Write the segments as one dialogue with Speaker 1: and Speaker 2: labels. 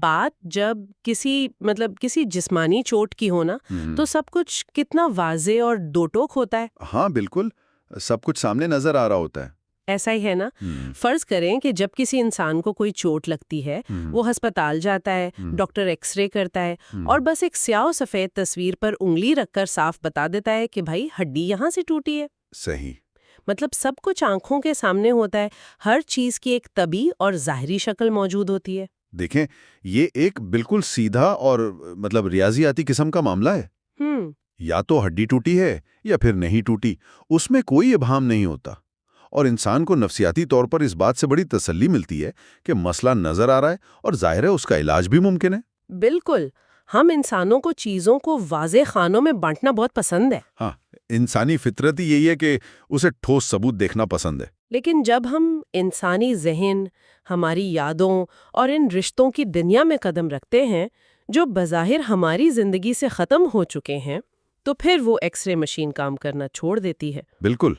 Speaker 1: بات جب کسی جسمانی چوٹ کی ہونا تو سب کچھ کتنا واضح اور دو ٹوک ہوتا ہے.
Speaker 2: ہاں بالکل، سب کچھ سامنے نظر آ رہا ہوتا ہے.
Speaker 1: ایسا ہی ہے نا. فرض کریں کہ جب کسی انسان کو کوئی چوٹ لگتی ہے، وہ ہسپتال جاتا ہے، ڈاکٹر ایکس رے کرتا ہے اور بس ایک سیاہ و سفید تصویر پر انگلی رکھ کر صاف بتا دیتا ہے کہ بھائی ہڈی یہاں سے ٹوٹی ہے.
Speaker 2: صحیح.
Speaker 1: مطلب سب کچھ آنکھوں کے سامنے ہوتا ہے، ہر چیز کی ایک طبی اور ظاہری شکل موجود ہوتی ہے.
Speaker 2: دیکھیں، یہ ایک بالکل سیدھا اور ریاضیاتی قسم کا معاملہ ہے. یا تو ہڈی ٹوٹی ہے یا پھر نہیں ٹوٹی، اس میں کوئی ابہام نہیں ہوتا. اور انسان کو نفسیاتی طور پر اس بات سے بڑی تسلی ملتی ہے کہ مسئلہ نظر آ رہا ہے اور ظاہر ہے اس کا علاج بھی ممکن ہے.
Speaker 1: بالکل. ہم انسانوں کو چیزوں کو واضح خانوں میں بانٹنا بہت پسند ہے.
Speaker 2: ہاں، انسانی فطرت ہی یہی ہے کہ اسے ٹھوس ثبوت دیکھنا پسند ہے.
Speaker 1: لیکن جب ہم انسانی ذہن، ہماری یادوں اور ان رشتوں کی دنیا میں قدم رکھتے ہیں جو بظاہر ہماری زندگی سے ختم ہو چکے ہیں، تو پھر وہ ایکس رے مشین کام کرنا چھوڑ دیتی ہے.
Speaker 2: بالکل.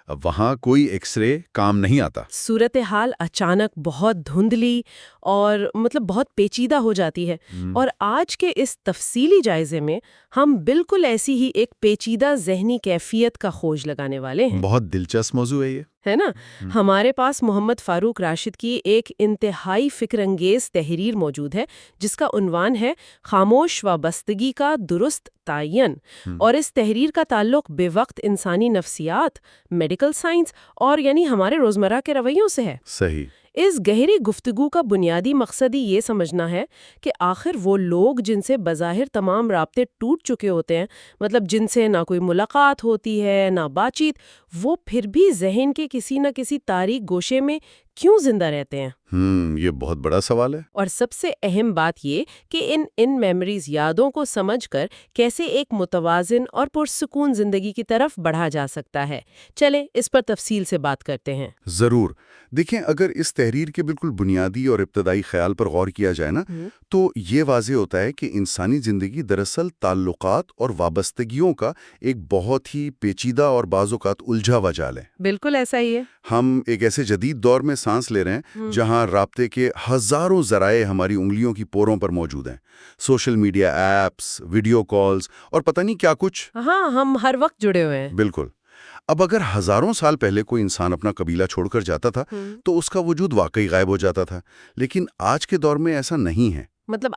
Speaker 2: اب وہاں کوئی ایکس رے کام نہیں آتا.
Speaker 1: صورتحال اچانک بہت دھندلی اور بہت پیچیدہ ہو جاتی ہے. اور آج کے اس تفصیلی جائزے میں ہم بالکل ایسی ہی ایک پیچیدہ ذہنی کیفیت کا کھوج لگانے والے ہیں.
Speaker 2: بہت دلچسپ موضوع ہے یہ.
Speaker 1: ہے نا. ہمارے پاس محمد فاروق راشد کی ایک انتہائی فکر انگیز تحریر موجود ہے جس کا عنوان ہے خاموش وابستگی کا درست تعین. اور اس تحریر کا تعلق بے وقت انسانی نفسیات، میڈیکل سائنس اور ہمارے روزمرہ کے رویوں سے ہے.
Speaker 2: صحیح.
Speaker 1: اس گہری گفتگو کا بنیادی مقصد ہی یہ سمجھنا ہے کہ آخر وہ لوگ جن سے بظاہر تمام رابطے ٹوٹ چکے ہوتے ہیں، جن سے نہ کوئی ملاقات ہوتی ہے نہ بات چیت، وہ پھر بھی ذہن کے کسی نہ کسی تاریک گوشے میں کیوں زندہ رہتے ہیں؟
Speaker 2: یہ بہت بڑا سوال ہے. اور
Speaker 1: سب سے اہم بات یہ کہ ان میموریز، یادوں کو سمجھ کر کیسے ایک متوازن اور پرسکون زندگی کی طرف بڑھا جا سکتا ہے. چلیں اس پر تفصیل سے بات کرتے ہیں.
Speaker 2: ضرور. دیکھیں، اگر اس تحریر کے بالکل بنیادی اور ابتدائی خیال پر غور کیا جائے نا، تو یہ واضح ہوتا ہے کہ انسانی زندگی دراصل تعلقات اور وابستگیوں کا ایک بہت ہی پیچیدہ اور بعض اوقات الجھا ہوا جال ہے.
Speaker 1: بالکل ایسا ہی ہے. ہم
Speaker 2: ایک ایسے جدید دور میں سانس لے رہے ہیں جہاں رابطے کے ہزاروں ذرائع ہماری انگلیوں کی پوروں پر موجود ہیں. Social media apps, video calls اور پتہ نہیں کیا کچھ.
Speaker 1: ہاں، ہم ہر وقت جڑے ہوئے ہیں.
Speaker 2: بالکل. اب اگر ہزاروں سال پہلے کوئی انسان اپنا قبیلہ چھوڑ کر جاتا تھا تو اس کا وجود واقعی غائب ہو جاتا تھا. لیکن آج کے دور میں ایسا نہیں ہے.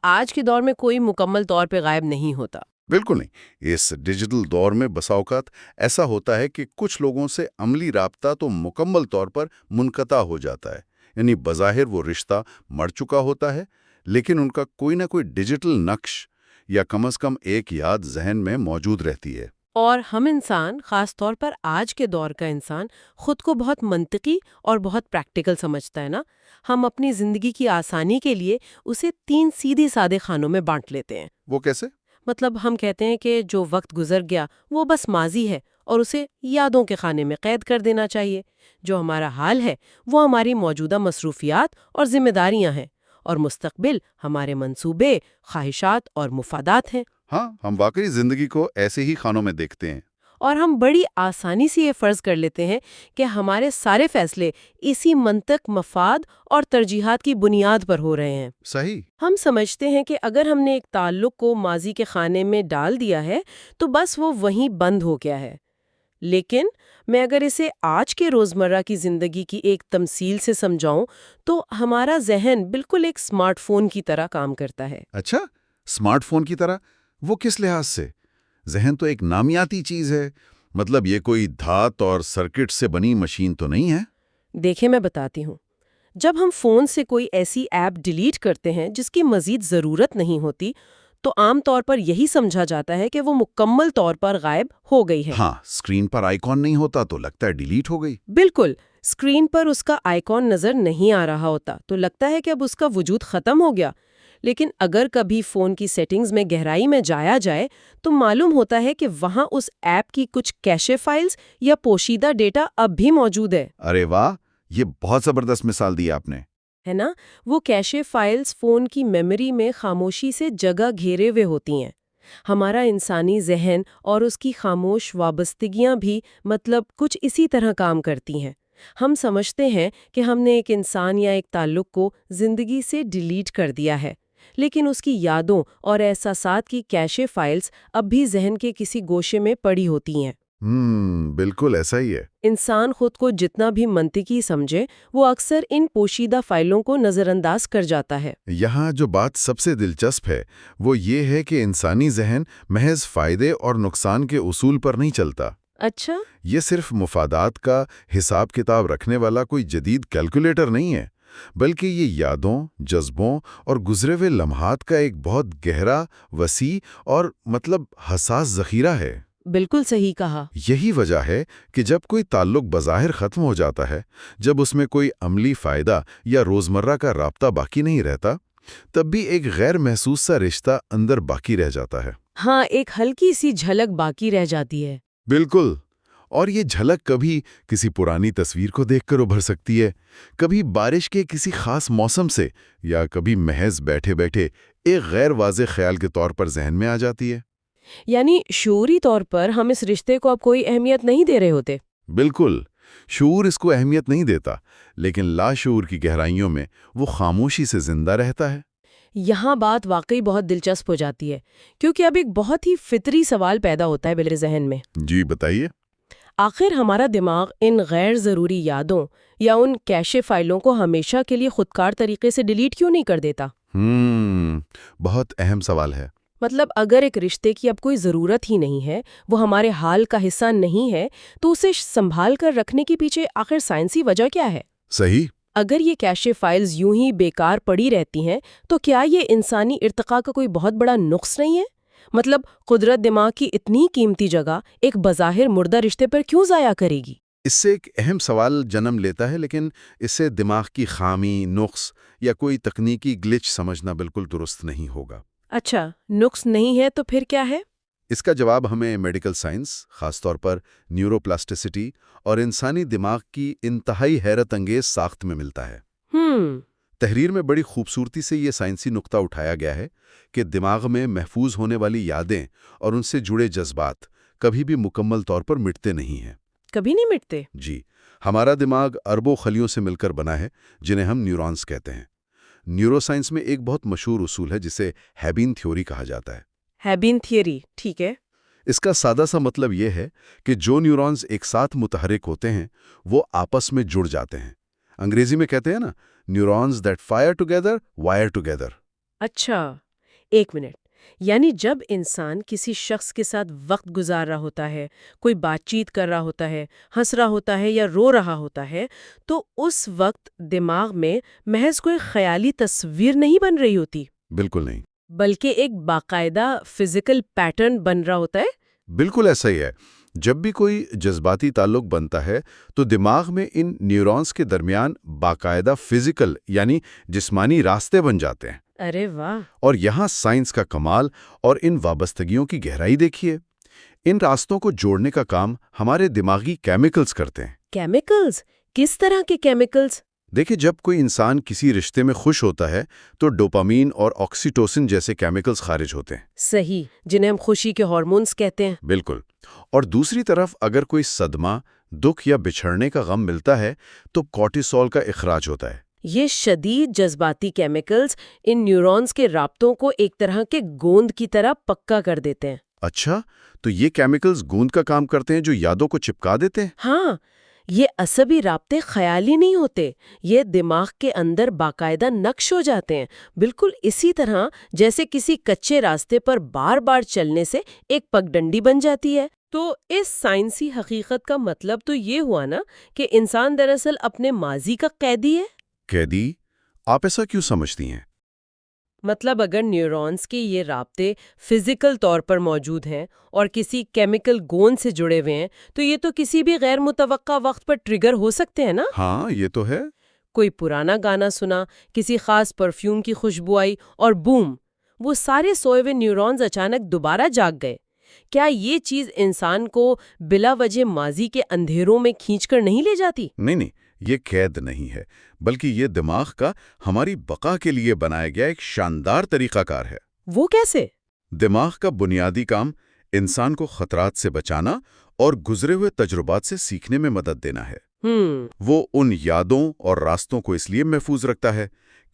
Speaker 1: آج کے دور میں کوئی مکمل طور پہ غائب نہیں ہوتا.
Speaker 2: بالکل نہیں. اس ڈیجیٹل دور میں بسا اوقات ایسا ہوتا ہے کہ کچھ لوگوں سے عملی رابطہ تو مکمل طور پر منقطع ہو جاتا ہے. یعنی بظاہر وہ رشتہ مر چکا ہوتا ہے، لیکن ان کا کوئی نہ کوئی ڈیجیٹل نقش یا کم از کم ایک یاد ذہن میں موجود رہتی ہے.
Speaker 1: اور ہم انسان، خاص طور پر آج کے دور کا انسان، خود کو بہت منطقی اور بہت پریکٹیکل سمجھتا ہے نا. ہم اپنی زندگی کی آسانی کے لیے اسے 3 سیدھے سادے خانوں میں بانٹ لیتے ہیں.
Speaker 2: وہ کیسے؟
Speaker 1: ہم کہتے ہیں کہ جو وقت گزر گیا وہ بس ماضی ہے اور اسے یادوں کے خانے میں قید کر دینا چاہیے. جو ہمارا حال ہے وہ ہماری موجودہ مصروفیات اور ذمہ داریاں ہیں، اور مستقبل ہمارے منصوبے، خواہشات اور مفادات ہیں.
Speaker 2: ہاں، ہم واقعی زندگی کو ایسے ہی خانوں میں دیکھتے ہیں.
Speaker 1: اور ہم بڑی آسانی سے یہ فرض کر لیتے ہیں کہ ہمارے سارے فیصلے اسی منطق، مفاد اور ترجیحات کی بنیاد پر ہو رہے ہیں.
Speaker 2: صحیح.
Speaker 1: ہم سمجھتے ہیں کہ اگر ہم نے ایک تعلق کو ماضی کے خانے میں ڈال دیا ہے تو بس وہ وہیں بند ہو گیا ہے. لیکن میں اگر اسے آج کے روزمرہ کی زندگی کی ایک تمثیل سے سمجھاؤں تو ہمارا ذہن بالکل ایک اسمارٹ فون کی طرح کام کرتا ہے.
Speaker 2: اچھا، اسمارٹ فون کی طرح؟ وہ کس لحاظ سے؟ ذہن تو ایک نامیاتی چیز ہے. یہ کوئی دھات اور سرکٹ سے بنی مشین تو نہیں ہے؟
Speaker 1: دیکھیں، میں بتاتی ہوں. جب ہم فون سے کوئی ایسی ایپ ڈیلیٹ کرتے ہیں جس کی مزید ضرورت نہیں ہوتی تو عام طور پر یہی سمجھا جاتا ہے کہ وہ مکمل طور پر غائب ہو گئی ہے.
Speaker 2: ہاں، اسکرین پر آئیکن نہیں ہوتا تو لگتا ہے ڈیلیٹ ہو گئی.
Speaker 1: بالکل. اسکرین پر اس کا آئیکن نظر نہیں آ رہا ہوتا تو لگتا ہے کہ اب اس کا وجود ختم ہو گیا. لیکن اگر کبھی فون کی سیٹنگز میں گہرائی میں جایا جائے تو معلوم ہوتا ہے کہ وہاں اس ایپ کی کچھ کیشے فائلز یا پوشیدہ ڈیٹا اب بھی موجود ہے.
Speaker 2: ارے واہ، یہ بہت زبردست مثال دی آپ نے.
Speaker 1: ہے نا. وہ کیشے فائلز فون کی میموری میں خاموشی سے جگہ گھیرے ہوئے ہوتی ہیں. ہمارا انسانی ذہن اور اس کی خاموش وابستگیاں بھی کچھ اسی طرح کام کرتی ہیں. ہم سمجھتے ہیں کہ ہم نے ایک انسان یا ایک تعلق کو زندگی سے ڈیلیٹ کر دیا ہے، لیکن اس کی یادوں اور احساسات کی کیشے فائلز اب بھی ذہن کے کسی گوشے میں پڑی ہوتی ہیں۔
Speaker 2: بالکل ایسا ہی ہے۔
Speaker 1: انسان خود کو جتنا بھی منطقی سمجھے، وہ اکثر ان پوشیدہ فائلوں کو نظر انداز کر جاتا ہے۔
Speaker 2: یہاں جو بات سب سے دلچسپ ہے وہ یہ ہے کہ انسانی ذہن محض فائدے اور نقصان کے اصول پر نہیں چلتا۔
Speaker 1: اچھا،
Speaker 2: یہ صرف مفادات کا حساب کتاب رکھنے والا کوئی جدید کیلکولیٹر نہیں ہے، بلکہ یہ یادوں، جذبوں اور گزرے ہوئے لمحات کا ایک بہت گہرا، وسیع اور حساس ذخیرہ ہے۔
Speaker 1: بالکل صحیح کہا۔
Speaker 2: یہی وجہ ہے کہ جب کوئی تعلق بظاہر ختم ہو جاتا ہے، جب اس میں کوئی عملی فائدہ یا روزمرہ کا رابطہ باقی نہیں رہتا، تب بھی ایک غیر محسوس سا رشتہ اندر باقی رہ جاتا ہے۔
Speaker 1: ہاں، ایک ہلکی سی جھلک باقی رہ جاتی ہے۔
Speaker 2: بالکل، اور یہ جھلک کبھی کسی پرانی تصویر کو دیکھ کر ابھر سکتی ہے، کبھی بارش کے کسی خاص موسم سے، یا کبھی محض بیٹھے بیٹھے ایک غیر واضح خیال کے طور پر ذہن میں آ جاتی ہے۔
Speaker 1: یعنی شعوری طور پر ہم اس رشتے کو اب کوئی اہمیت نہیں دے رہے ہوتے۔
Speaker 2: بالکل، شعور اس کو اہمیت نہیں دیتا، لیکن لاشعور کی گہرائیوں میں وہ خاموشی سے زندہ رہتا ہے۔
Speaker 1: یہاں بات واقعی بہت دلچسپ ہو جاتی ہے، کیونکہ اب ایک بہت ہی فطری سوال پیدا ہوتا ہے میرے ذہن میں۔
Speaker 2: جی بتائیے۔
Speaker 1: آخر ہمارا دماغ ان غیر ضروری یادوں یا ان کیشے فائلوں کو ہمیشہ کے لیے خودکار طریقے سے ڈیلیٹ کیوں نہیں کر دیتا؟
Speaker 2: بہت اہم سوال ہے۔
Speaker 1: اگر ایک رشتے کی اب کوئی ضرورت ہی نہیں ہے، وہ ہمارے حال کا حصہ نہیں ہے، تو اسے سنبھال کر رکھنے کے پیچھے آخر سائنسی وجہ کیا ہے؟
Speaker 2: صحیح۔
Speaker 1: اگر یہ کیشے فائلز یوں ہی بیکار پڑی رہتی ہیں، تو کیا یہ انسانی ارتقاء کا کوئی بہت بڑا نقص نہیں ہے؟ قدرت دماغ کی اتنی قیمتی جگہ ایک بظاہر مردہ رشتے پر کیوں ضائع کرے گی؟
Speaker 2: اس سے ایک اہم سوال جنم لیتا ہے، لیکن اس سے دماغ کی خامی، نقص یا کوئی تکنیکی گلچ سمجھنا بالکل درست نہیں ہوگا۔
Speaker 1: اچھا، نقص نہیں ہے تو پھر کیا ہے؟
Speaker 2: اس کا جواب ہمیں میڈیکل سائنس، خاص طور پر نیورو پلاسٹیسٹی اور انسانی دماغ کی انتہائی حیرت انگیز ساخت میں ملتا ہے۔ تحریر میں بڑی خوبصورتی سے یہ سائنسی نقطہ اٹھایا گیا ہے کہ دماغ میں محفوظ ہونے والی یادیں اور ان سے جڑے جذبات کبھی بھی مکمل طور پر مٹتے نہیں ہیں۔
Speaker 1: کبھی نہیں مٹتے؟
Speaker 2: جی، ہمارا دماغ اربوں خلیوں سے مل کر بنا ہے، جنہیں ہم نیورونز کہتے ہیں۔ نیورو سائنس میں ایک بہت مشہور اصول ہے جسے ہیبین تھیوری کہا جاتا ہے۔
Speaker 1: ہیبین تھیوری، ٹھیک ہے۔
Speaker 2: اس کا سادہ سا مطلب یہ ہے کہ جو نیورونز ایک ساتھ متحرک ہوتے ہیں وہ آپس میں جڑ جاتے ہیں۔ انگریزی میں کہتے ہیں نا، neurons that fire together wire together.
Speaker 1: اچھا، ایک منٹ، یعنی جب انسان کسی شخص کے ساتھ وقت گزار رہا ہوتا ہے، کوئی بات چیت کر رہا ہوتا ہے، ہنس رہا ہوتا ہے یا رو رہا ہوتا ہے، تو اس وقت دماغ میں محض کوئی خیالی تصویر نہیں بن رہی ہوتی؟
Speaker 2: بالکل نہیں،
Speaker 1: بلکہ ایک باقاعدہ فزیکل پیٹرن بن رہا ہوتا ہے۔
Speaker 2: بالکل ایسا ہی ہے۔ جب بھی کوئی جذباتی تعلق بنتا ہے تو دماغ میں ان نیورونز کے درمیان باقاعدہ فزیکل یعنی جسمانی راستے بن جاتے ہیں۔
Speaker 1: ارے واہ!
Speaker 2: اور یہاں سائنس کا کمال اور ان وابستگیوں کی گہرائی دیکھیے۔ ان راستوں کو جوڑنے کا کام ہمارے دماغی کیمیکلز کرتے ہیں۔
Speaker 1: کیمیکلز؟ کس طرح کے کیمیکلز؟
Speaker 2: دیکھیں، جب کوئی انسان کسی رشتے میں خوش ہوتا ہے تو ڈوپامین اور آکسیٹوسن جیسے کیمیکلز خارج ہوتے ہیں۔
Speaker 1: صحیح، جنہیں ہم خوشی کے ہارمونز کہتے ہیں۔
Speaker 2: بالکل۔ اور دوسری طرف اگر کوئی صدمہ، دکھ یا بچھڑنے کا غم ملتا ہے تو کورٹیسول کا اخراج ہوتا ہے۔
Speaker 1: یہ شدید جذباتی کیمیکلز ان نیورونز کے رابطوں کو ایک طرح کے گوند کی طرح پکا کر دیتے ہیں۔
Speaker 2: اچھا، تو یہ کیمیکلز گوند کا کام کرتے ہیں جو یادوں کو چپکا دیتے ہیں؟
Speaker 1: ہاں، یہ عصبی رابطے خیالی نہیں ہوتے، یہ دماغ کے اندر باقاعدہ نقش ہو جاتے ہیں، بالکل اسی طرح جیسے کسی کچے راستے پر بار بار چلنے سے ایک پگڈنڈی بن جاتی ہے۔ تو اس سائنسی حقیقت کا مطلب تو یہ ہوا نا کہ انسان دراصل اپنے ماضی کا قیدی ہے۔
Speaker 2: قیدی؟ آپ ایسا کیوں سمجھتی ہیں؟
Speaker 1: اگر نیورونز کے یہ رابطے فزیکل طور پر موجود ہیں اور کسی کیمیکل گوند سے جڑے ہوئے ہیں، تو یہ تو کسی بھی غیر متوقع وقت پر ٹریگر ہو سکتے ہیں نا؟
Speaker 2: ہاں، یہ تو ہے۔
Speaker 1: کوئی پرانا گانا سنا، کسی خاص پرفیوم کی خوشبو آئی اور بوم، وہ سارے سوئے ہوئے نیورونز اچانک دوبارہ جاگ گئے۔ کیا یہ چیز انسان کو بلا وجہ ماضی کے اندھیروں میں کھینچ کر نہیں لے جاتی؟
Speaker 2: نہیں، یہ قید نہیں ہے، بلکہ یہ دماغ کا ہماری بقا کے لیے بنایا گیا ایک شاندار طریقہ کار ہے۔
Speaker 1: وہ کیسے؟
Speaker 2: دماغ کا بنیادی کام انسان کو خطرات سے بچانا اور گزرے ہوئے تجربات سے سیکھنے میں مدد دینا ہے۔ وہ ان یادوں اور راستوں کو اس لیے محفوظ رکھتا ہے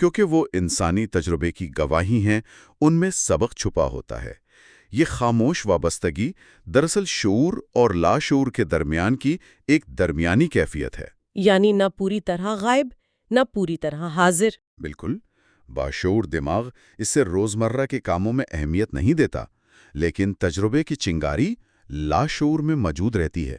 Speaker 2: کیونکہ وہ انسانی تجربے کی گواہی ہیں، ان میں سبق چھپا ہوتا ہے۔ یہ خاموش وابستگی دراصل شعور اور لاشعور کے درمیان کی ایک درمیانی کیفیت ہے۔
Speaker 1: یعنی نہ پوری طرح غائب، نہ پوری طرح حاضر۔
Speaker 2: بالکل، باشعور دماغ اس سے روزمرہ کے کاموں میں اہمیت نہیں دیتا، لیکن تجربے کی چنگاری لاشعور میں موجود رہتی ہے۔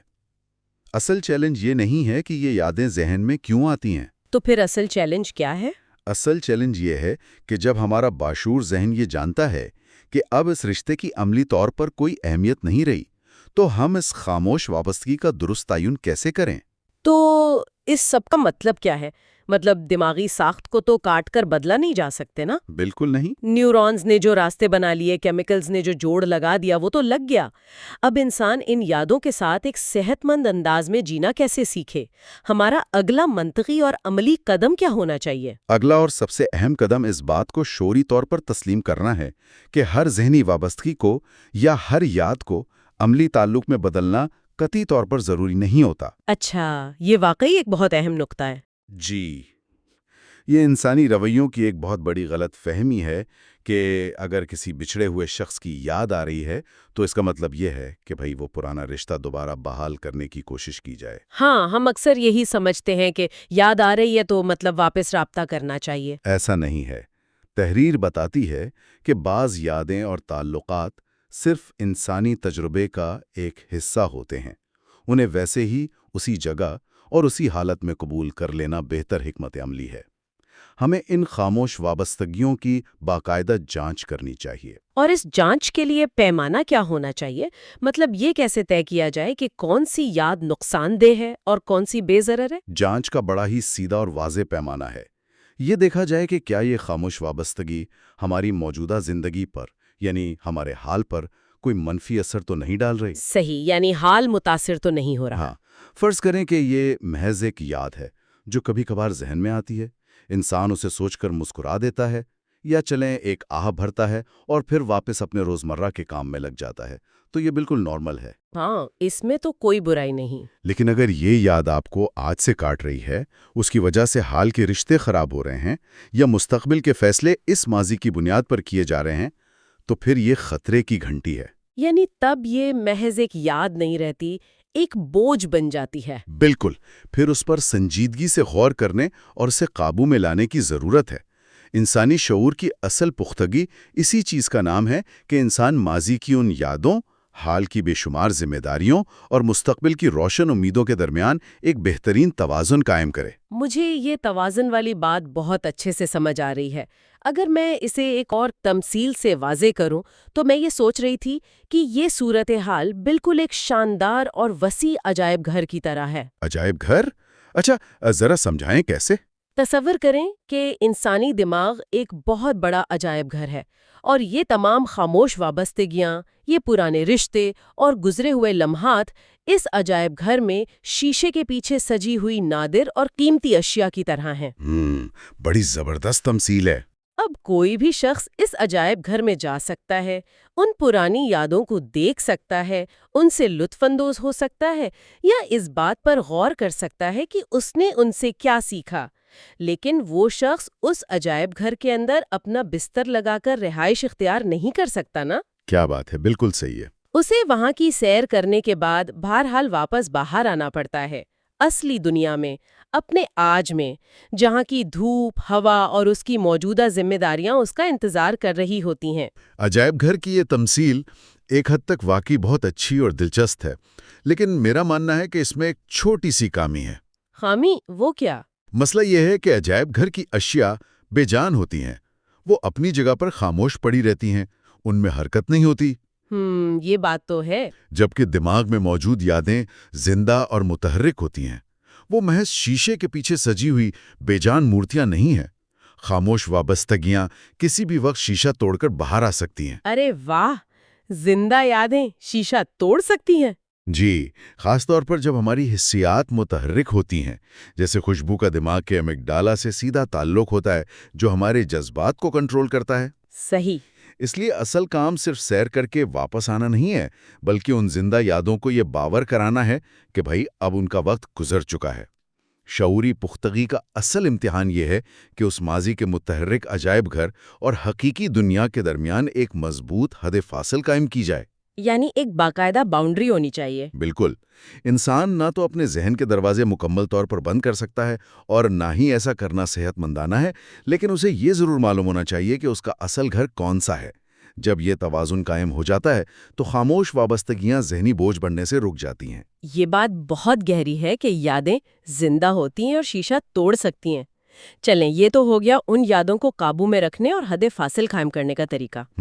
Speaker 2: اصل چیلنج یہ نہیں ہے کہ یہ یادیں ذہن میں کیوں آتی ہیں۔
Speaker 1: تو پھر اصل چیلنج کیا ہے؟
Speaker 2: اصل چیلنج یہ ہے کہ جب ہمارا باشعور ذہن یہ جانتا ہے کہ اب اس رشتے کی عملی طور پر کوئی اہمیت نہیں رہی، تو ہم اس خاموش وابستگی کا درست تعین کیسے کریں؟
Speaker 1: تو اس سب کا مطلب کیا ہے؟ مطلب دماغی ساخت کو تو کاٹ کر بدلا نہیں جا سکتے نا؟
Speaker 2: بالکل نہیں۔
Speaker 1: نیورونز نے جو راستے بنا لیے، کیمیکلز نے جو جوڑ لگا دیا، وہ تو لگ گیا۔ اب انسان ان یادوں کے ساتھ ایک صحت مند انداز میں جینا کیسے سیکھے؟ ہمارا اگلا منطقی اور عملی قدم کیا ہونا چاہیے؟
Speaker 2: اگلا اور سب سے اہم قدم اس بات کو شعوری طور پر تسلیم کرنا ہے کہ ہر ذہنی وابستگی کو یا ہر یاد کو عملی تعلق میں بدلنا قطعی طور پر ضروری نہیں ہوتا۔
Speaker 1: اچھا، یہ واقعی ایک بہت اہم نقطہ ہے۔
Speaker 2: جی، یہ انسانی رویوں کی ایک بہت بڑی غلط فہمی ہے کہ اگر کسی بچھڑے ہوئے شخص کی یاد آ رہی ہے تو اس کا مطلب یہ ہے کہ بھئی وہ پرانا رشتہ دوبارہ بحال کرنے کی کوشش کی جائے۔
Speaker 1: ہاں، ہم اکثر یہی سمجھتے ہیں کہ یاد آ رہی ہے تو مطلب واپس رابطہ کرنا چاہیے۔
Speaker 2: ایسا نہیں ہے۔ تحریر بتاتی ہے کہ بعض یادیں اور تعلقات صرف انسانی تجربے کا ایک حصہ ہوتے ہیں۔ انہیں ویسے ہی اسی جگہ اور اسی حالت میں قبول کر لینا بہتر حکمت عملی ہے۔ ہمیں ان خاموش وابستگیوں کی باقاعدہ جانچ کرنی چاہیے۔
Speaker 1: اور اس جانچ کے لیے پیمانہ کیا ہونا چاہیے؟ مطلب یہ کیسے طے کیا جائے کہ کون سی یاد نقصان دہ ہے اور کون سی بے ضرر ہے؟
Speaker 2: جانچ کا بڑا ہی سیدھا اور واضح پیمانہ ہے۔ یہ دیکھا جائے کہ کیا یہ خاموش وابستگی ہماری موجودہ زندگی پر، یعنی ہمارے حال پر، کوئی منفی اثر تو نہیں ڈال رہی؟
Speaker 1: صحیح، یعنی حال متاثر تو نہیں ہو رہا۔
Speaker 2: ہاں، فرض کریں کہ یہ محض ایک یاد ہے جو کبھی کبھار ذہن میں آتی ہے، انسان اسے سوچ کر مسکرا دیتا ہے، یا چلیں ایک آہ بھرتا ہے اور پھر واپس اپنے روزمرہ کے کام میں لگ جاتا ہے، تو یہ بالکل نارمل ہے۔
Speaker 1: ہاں، اس میں تو کوئی برائی نہیں۔
Speaker 2: لیکن اگر یہ یاد آپ کو آج سے کاٹ رہی ہے، اس کی وجہ سے حال کے رشتے خراب ہو رہے ہیں، یا مستقبل کے فیصلے اس ماضی کی بنیاد پر کیے جا رہے ہیں، تو پھر یہ خطرے کی گھنٹی ہے۔
Speaker 1: یعنی تب یہ محض ایک یاد نہیں رہتی، ایک بوجھ بن جاتی ہے۔
Speaker 2: بالکل، پھر اس پر سنجیدگی سے غور کرنے اور اسے قابو میں لانے کی ضرورت ہے۔ انسانی شعور کی اصل پختگی اسی چیز کا نام ہے کہ انسان ماضی کی ان یادوں، حال کی بے شمار ذمہ داریوں اور مستقبل کی روشن امیدوں کے درمیان ایک بہترین توازن قائم کرے۔
Speaker 1: مجھے یہ توازن والی بات بہت اچھے سے سمجھ آ رہی ہے۔ اگر میں اسے ایک اور تمثیل سے واضح کروں تو میں یہ سوچ رہی تھی کہ یہ صورتحال بالکل ایک شاندار اور وسیع عجائب گھر کی طرح ہے۔
Speaker 2: عجائب گھر؟ اچھا، ذرا سمجھائیں کیسے؟
Speaker 1: تصور کریں کہ انسانی دماغ ایک بہت بڑا عجائب گھر ہے، اور یہ تمام خاموش وابستگیاں، یہ پرانے رشتے اور گزرے ہوئے لمحات اس عجائب گھر میں شیشے کے پیچھے سجی ہوئی نادر اور قیمتی اشیاء کی طرح ہیں۔
Speaker 2: بڑی زبردست تمثیل ہے۔
Speaker 1: اب کوئی بھی شخص اس عجائب گھر میں جا سکتا ہے، ان پرانی یادوں کو دیکھ سکتا ہے، ان سے لطف اندوز ہو سکتا ہے، یا اس بات پر غور کر سکتا ہے کہ اس نے ان سے کیا سیکھا۔ لیکن وہ شخص اس عجائب گھر کے اندر اپنا بستر لگا کر رہائش اختیار نہیں کر سکتا نا؟
Speaker 2: کیا بات ہے، بالکل صحیح ہے۔
Speaker 1: اسے وہاں کی سیر کرنے کے بعد بہرحال واپس باہر آنا پڑتا ہے، اصلی دنیا میں، اپنے آج میں، جہاں کی دھوپ، ہوا اور اس کی موجودہ ذمہ داریاں اس کا انتظار کر رہی ہوتی ہیں۔
Speaker 2: عجائب گھر کی یہ تمثیل ایک حد تک واقعی بہت اچھی اور دلچسپ ہے، لیکن میرا ماننا ہے کہ اس میں ایک چھوٹی سی خامی ہے۔
Speaker 1: خامی؟ وہ کیا؟
Speaker 2: مسئلہ یہ ہے کہ عجائب گھر کی اشیاء بے جان ہوتی ہیں، وہ اپنی جگہ پر خاموش پڑی رہتی ہیں، ان میں حرکت نہیں ہوتی۔
Speaker 1: یہ بات تو ہے۔
Speaker 2: جبکہ دماغ میں موجود یادیں زندہ اور متحرک ہوتی ہیں، وہ محض شیشے کے پیچھے سجی ہوئی بے جان مورتیاں نہیں ہیں۔ خاموش وابستگیاں کسی بھی وقت شیشہ توڑ کر باہر آ سکتی ہیں۔
Speaker 1: ارے واہ، زندہ یادیں شیشہ توڑ سکتی ہیں؟
Speaker 2: جی، خاص طور پر جب ہماری حسیات متحرک ہوتی ہیں، جیسے خوشبو کا دماغ کے امیگڈالا سے سیدھا تعلق ہوتا ہے جو ہمارے جذبات کو کنٹرول کرتا ہے۔
Speaker 1: صحیح۔
Speaker 2: اس لیے اصل کام صرف سیر کر کے واپس آنا نہیں ہے، بلکہ ان زندہ یادوں کو یہ باور کرانا ہے کہ بھائی اب ان کا وقت گزر چکا ہے۔ شعوری پختگی کا اصل امتحان یہ ہے کہ اس ماضی کے متحرک عجائب گھر اور حقیقی دنیا کے درمیان ایک مضبوط حد فاصل قائم کی جائے۔
Speaker 1: یعنی ایک باقاعدہ باؤنڈری ہونی چاہیے۔
Speaker 2: بالکل۔ انسان نہ تو اپنے ذہن کے دروازے مکمل طور پر بند کر سکتا ہے اور نہ ہی ایسا کرنا صحت مندانہ ہے، لیکن اسے یہ ضرور معلوم ہونا چاہیے کہ اس کا اصل گھر کون سا ہے۔ جب یہ توازن قائم ہو جاتا ہے تو خاموش وابستگیاں ذہنی بوجھ بننے سے رک جاتی ہیں۔
Speaker 1: یہ بات بہت گہری ہے کہ یادیں زندہ ہوتی ہیں اور شیشہ توڑ سکتی ہیں۔ چلیں، یہ تو ہو گیا ان یادوں کو قابو میں رکھنے اور حد فاصل قائم کرنے کا طریقہ۔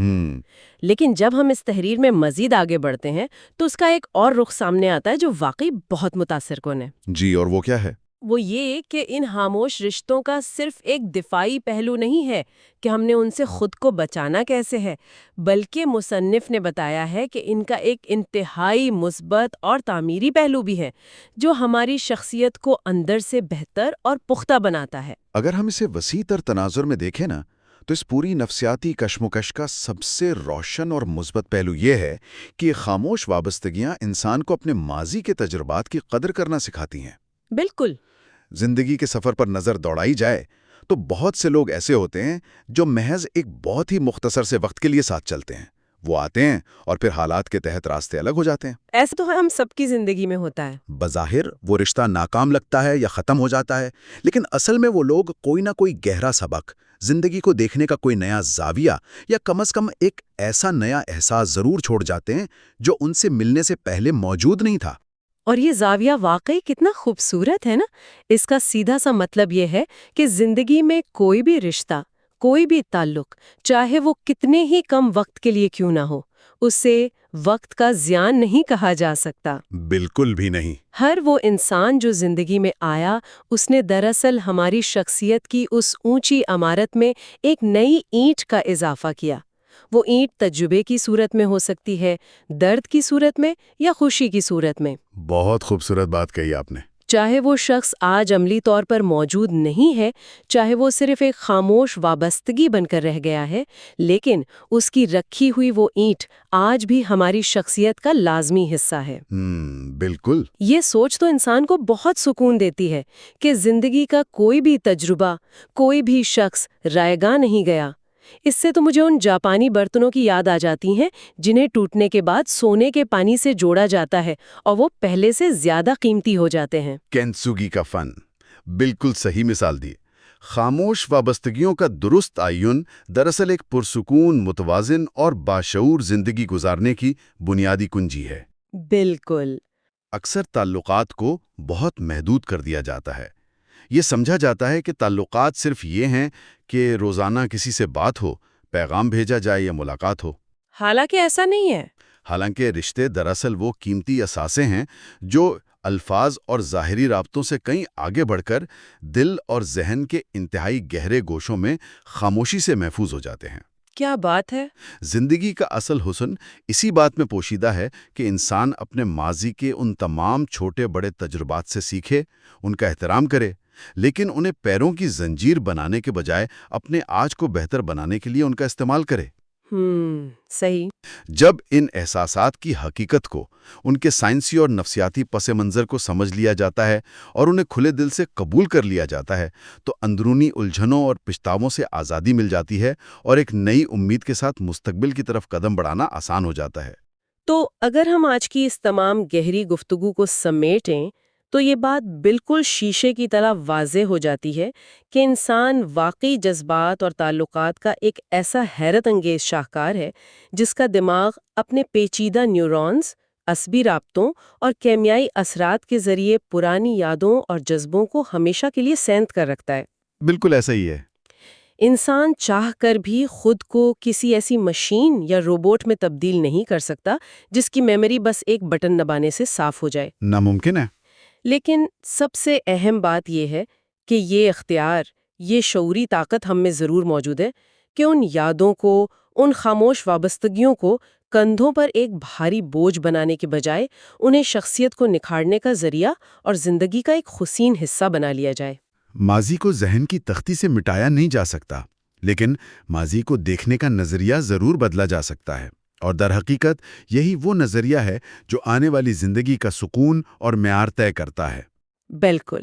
Speaker 1: لیکن جب ہم اس تحریر میں مزید آگے بڑھتے ہیں تو اس کا ایک اور رخ سامنے آتا ہے جو واقعی بہت متاثر کن ہے۔
Speaker 2: جی، اور وہ کیا ہے؟
Speaker 1: وہ یہ کہ ان خاموش رشتوں کا صرف ایک دفاعی پہلو نہیں ہے کہ ہم نے ان سے خود کو بچانا کیسے ہے، بلکہ مصنف نے بتایا ہے کہ ان کا ایک انتہائی مثبت اور تعمیری پہلو بھی ہے جو ہماری شخصیت کو اندر سے بہتر اور پختہ بناتا ہے۔
Speaker 2: اگر ہم اسے وسیع تر تناظر میں دیکھیں نا، تو اس پوری نفسیاتی کشمکش کا سب سے روشن اور مثبت پہلو یہ ہے کہ یہ خاموش وابستگیاں انسان کو اپنے ماضی کے تجربات کی قدر کرنا سکھاتی ہیں۔
Speaker 1: بالکل۔
Speaker 2: زندگی کے سفر پر نظر دوڑائی جائے تو بہت سے لوگ ایسے ہوتے ہیں جو محض ایک بہت ہی مختصر سے وقت کے لیے ساتھ چلتے ہیں۔ وہ آتے ہیں اور پھر حالات کے تحت راستے الگ ہو جاتے ہیں۔
Speaker 1: ایسا تو ہم سب کی زندگی میں ہوتا ہے۔
Speaker 2: بظاہر وہ رشتہ ناکام لگتا ہے یا ختم ہو جاتا ہے، لیکن اصل میں وہ لوگ کوئی نہ کوئی گہرا سبق، زندگی کو دیکھنے کا کوئی نیا زاویہ یا کم از کم ایک ایسا نیا احساس ضرور چھوڑ جاتے ہیں جو ان سے ملنے سے پہلے موجود نہیں تھا۔
Speaker 1: اور یہ زاویہ واقعی کتنا خوبصورت ہے نا۔ اس کا سیدھا سا مطلب یہ ہے کہ زندگی میں کوئی بھی رشتہ، کوئی بھی تعلق، چاہے وہ کتنے ہی کم وقت کے لیے کیوں نہ ہو، اسے وقت کا زیان نہیں کہا جا سکتا۔
Speaker 2: بالکل بھی نہیں۔
Speaker 1: ہر وہ انسان جو زندگی میں آیا، اس نے دراصل ہماری شخصیت کی اس اونچی عمارت میں ایک نئی اینٹ کا اضافہ کیا۔ وہ اینٹ تجربے کی صورت میں ہو سکتی ہے، درد کی صورت میں یا خوشی کی صورت میں۔
Speaker 2: بہت خوبصورت بات کہی آپ نے۔
Speaker 1: چاہے وہ شخص آج عملی طور پر موجود نہیں ہے، چاہے وہ صرف ایک خاموش وابستگی بن کر رہ گیا ہے، لیکن اس کی رکھی ہوئی وہ اینٹ آج بھی ہماری شخصیت کا لازمی حصہ ہے۔
Speaker 2: بالکل۔
Speaker 1: یہ سوچ تو انسان کو بہت سکون دیتی ہے کہ زندگی کا کوئی بھی تجربہ، کوئی بھی شخص رائے گاں نہیں گیا۔ اس سے تو مجھے ان جاپانی برتنوں کی یاد آ جاتی ہیں جنہیں ٹوٹنے کے بعد سونے کے پانی سے جوڑا جاتا ہے اور وہ پہلے سے زیادہ قیمتی ہو جاتے ہیں۔
Speaker 2: کینسوگی کا فن، بالکل صحیح مثال دی۔ خاموش وابستگیوں کا درست تعین دراصل ایک پرسکون، متوازن اور باشعور زندگی گزارنے کی بنیادی کنجی ہے۔
Speaker 1: بالکل۔
Speaker 2: اکثر تعلقات کو بہت محدود کر دیا جاتا ہے۔ یہ سمجھا جاتا ہے کہ تعلقات صرف یہ ہیں کہ روزانہ کسی سے بات ہو، پیغام بھیجا جائے یا ملاقات ہو۔
Speaker 1: حالانکہ ایسا نہیں ہے۔
Speaker 2: حالانکہ رشتے دراصل وہ قیمتی اثاثے ہیں جو الفاظ اور ظاہری رابطوں سے کہیں آگے بڑھ کر دل اور ذہن کے انتہائی گہرے گوشوں میں خاموشی سے محفوظ ہو جاتے ہیں۔
Speaker 1: کیا بات ہے!
Speaker 2: زندگی کا اصل حسن اسی بات میں پوشیدہ ہے کہ انسان اپنے ماضی کے ان تمام چھوٹے بڑے تجربات سے سیکھے، ان کا احترام کرے، لیکن انہیں پیروں کی زنجیر بنانے کے بجائے اپنے آج کو بہتر بنانے کے لیے ان کا استعمال کرے۔
Speaker 1: صحیح۔
Speaker 2: جب ان احساسات کی حقیقت کو، ان کے سائنسی اور نفسیاتی پس منظر کو سمجھ لیا جاتا ہے اور انہیں کھلے دل سے قبول کر لیا جاتا ہے تو اندرونی الجھنوں اور پچھتاووں سے آزادی مل جاتی ہے اور ایک نئی امید کے ساتھ مستقبل کی طرف قدم بڑھانا آسان ہو جاتا ہے۔
Speaker 1: تو اگر ہم آج کی اس تمام گہری گفتگو کو سمیٹیں تو یہ بات بالکل شیشے کی طرح واضح ہو جاتی ہے کہ انسان واقعی جذبات اور تعلقات کا ایک ایسا حیرت انگیز شاہکار ہے جس کا دماغ اپنے پیچیدہ نیورونز، عصبی رابطوں اور کیمیائی اثرات کے ذریعے پرانی یادوں اور جذبوں کو ہمیشہ کے لیے سینت کر رکھتا ہے۔
Speaker 2: بالکل ایسا ہی ہے۔
Speaker 1: انسان چاہ کر بھی خود کو کسی ایسی مشین یا روبوٹ میں تبدیل نہیں کر سکتا جس کی میموری بس ایک بٹن دبانے سے صاف ہو جائے۔
Speaker 2: ناممکن ہے۔
Speaker 1: لیکن سب سے اہم بات یہ ہے کہ یہ اختیار، یہ شعوری طاقت ہم میں ضرور موجود ہے کہ ان یادوں کو، ان خاموش وابستگیوں کو کندھوں پر ایک بھاری بوجھ بنانے کے بجائے انہیں شخصیت کو نکھارنے کا ذریعہ اور زندگی کا ایک حسین حصہ بنا لیا جائے۔
Speaker 2: ماضی کو ذہن کی تختی سے مٹایا نہیں جا سکتا، لیکن ماضی کو دیکھنے کا نظریہ ضرور بدلا جا سکتا ہے، اور در حقیقت یہی وہ نظریہ ہے جو آنے والی زندگی کا سکون اور معیار طے کرتا ہے۔
Speaker 1: بالکل۔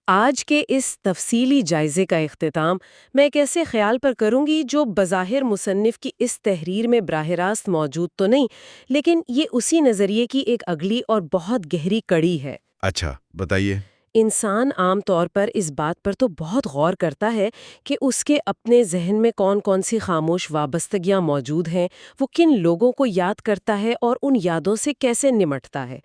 Speaker 1: آج کے اس تفصیلی جائزے کا اختتام میں ایک ایسے خیال پر کروں گی جو بظاہر مصنف کی اس تحریر میں براہ راست موجود تو نہیں، لیکن یہ اسی نظریے کی ایک اگلی اور بہت گہری کڑی ہے۔
Speaker 2: اچھا، بتائیے۔
Speaker 1: انسان عام طور پر اس بات پر تو بہت غور کرتا ہے کہ اس کے اپنے ذہن میں کون کون سی خاموش وابستگیاں موجود ہیں، وہ کن لوگوں کو یاد کرتا ہے اور ان یادوں سے کیسے نمٹتا ہے۔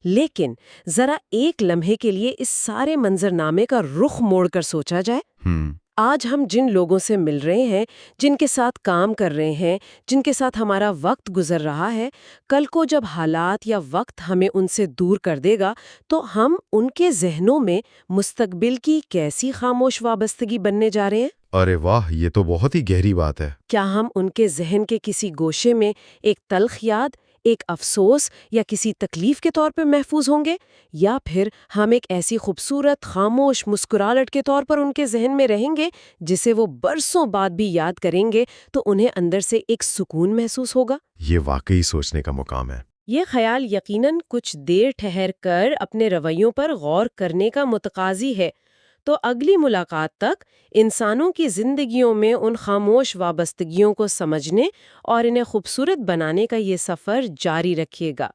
Speaker 1: لیکن ذرا ایک لمحے کے لیے اس سارے منظرنامے کا رخ موڑ کر سوچا جائے۔ آج ہم جن لوگوں سے مل رہے ہیں، جن کے ساتھ کام کر رہے ہیں، جن کے ساتھ ہمارا وقت گزر رہا ہے، کل کو جب حالات یا وقت ہمیں ان سے دور کر دے گا تو ہم ان کے ذہنوں میں مستقبل کی کیسی خاموش وابستگی بننے جا رہے ہیں؟
Speaker 3: ارے واہ، یہ تو بہت ہی گہری بات ہے۔
Speaker 1: کیا ہم ان کے ذہن کے کسی گوشے میں ایک تلخ یاد، ایک افسوس یا کسی تکلیف کے طور پر محفوظ ہوں گے، یا پھر ہم ایک ایسی خوبصورت خاموش مسکراہٹ کے طور پر ان کے ذہن میں رہیں گے جسے وہ برسوں بعد بھی یاد کریں گے تو انہیں اندر سے ایک سکون محسوس ہوگا؟
Speaker 3: یہ واقعی سوچنے کا مقام ہے۔
Speaker 1: یہ خیال یقیناً کچھ دیر ٹھہر کر اپنے رویوں پر غور کرنے کا متقاضی ہے۔ تو اگلی ملاقات تک انسانوں کی زندگیوں میں ان خاموش وابستگیوں کو سمجھنے اور انہیں خوبصورت بنانے کا یہ سفر جاری رکھیے گا۔